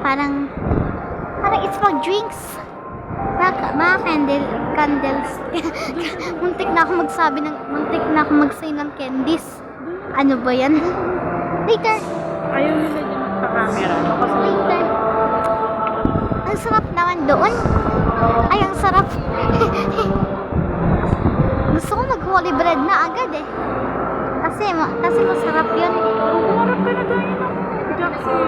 Parang it's mag drinks. Mga candles. Muntik na ako mag-say ng candies. Ano ba yan? Later. Ayaw nila dyan magpa-camera. No? Kasi Later. Ang sarap naman doon. Ay, ang sarap. Gusto ko mag-holy bread na agad eh. Kasi masarap yun. Umarap ka na tayo ng Jackson.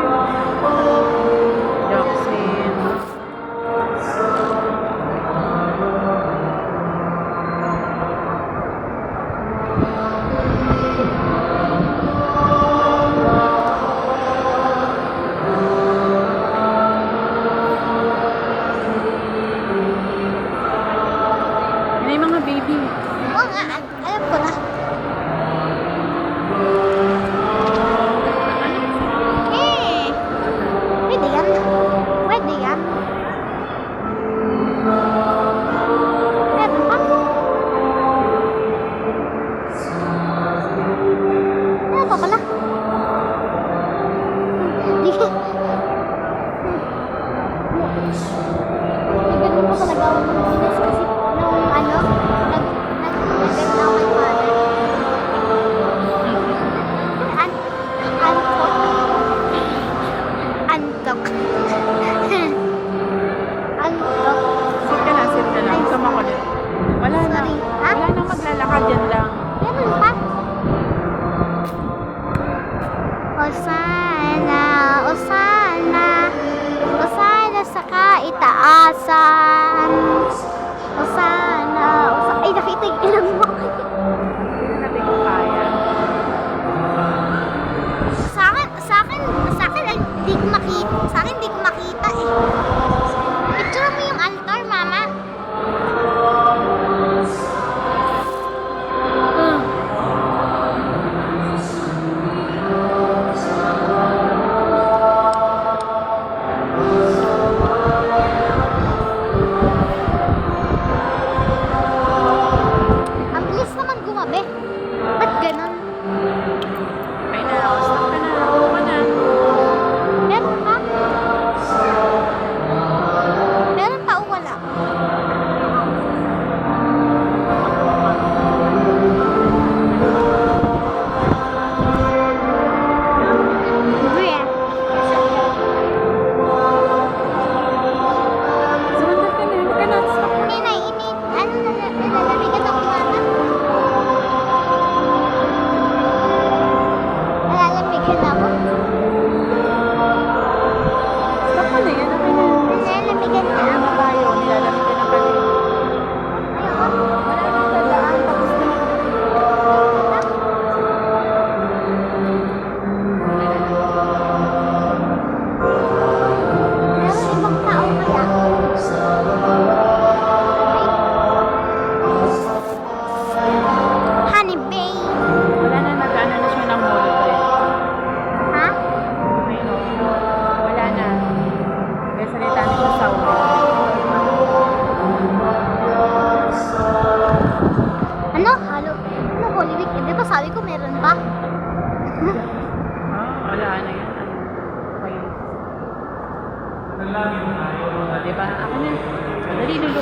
May mga baby. Oo nga, alam ko na. Eh, pwede yan. Pwede yan. Meron pa? Meron pa pala. May ganun pa talaga ako ng Pinas kasi nung ano, nag-event na ako kay father. Antok. Antok. Sit ka na. Sama ko din. Wala na. Sorry. Ha? Wala na maglalakad yan lang. Meron pa? Osana, Osana, Osana sa kaitaasan. Osana, Osana. Ay, nakita yung ilang mo. Hindi ko kaya. Sa akin, ay, di ko makita. Sa akin, di ko makita eh. Picture mo yung altar, mama. Ang bilis naman gumabi. Ba't ganun? Ay na. Stop ka na. Ako ka na. Meron pa? Meron pa o wala? Uy, Sumandal ka na. Hindi ka na. Stop ka. Hindi, naiinit. Ano na, nalalabigan ako mama. Nalalabigan ako. Stop ka na yan. Okay na. Nalalabigan na Ano ako. tayo? Nilalamig ka na pala. Ayoko. Wala nang dadaan. Tapos na. Meron ibang tao kaya. Honey Bay. Wala na. Nag-ano na siya ng mulot eh. Ha? Ayun o. Wala na. Kaya salita na siya sa ulo. Ano? Halo? Ano Holy Week? Di ba sabi ko meron pa? Wala na yan. Okay. Diba? Ako na. Dali, lulu.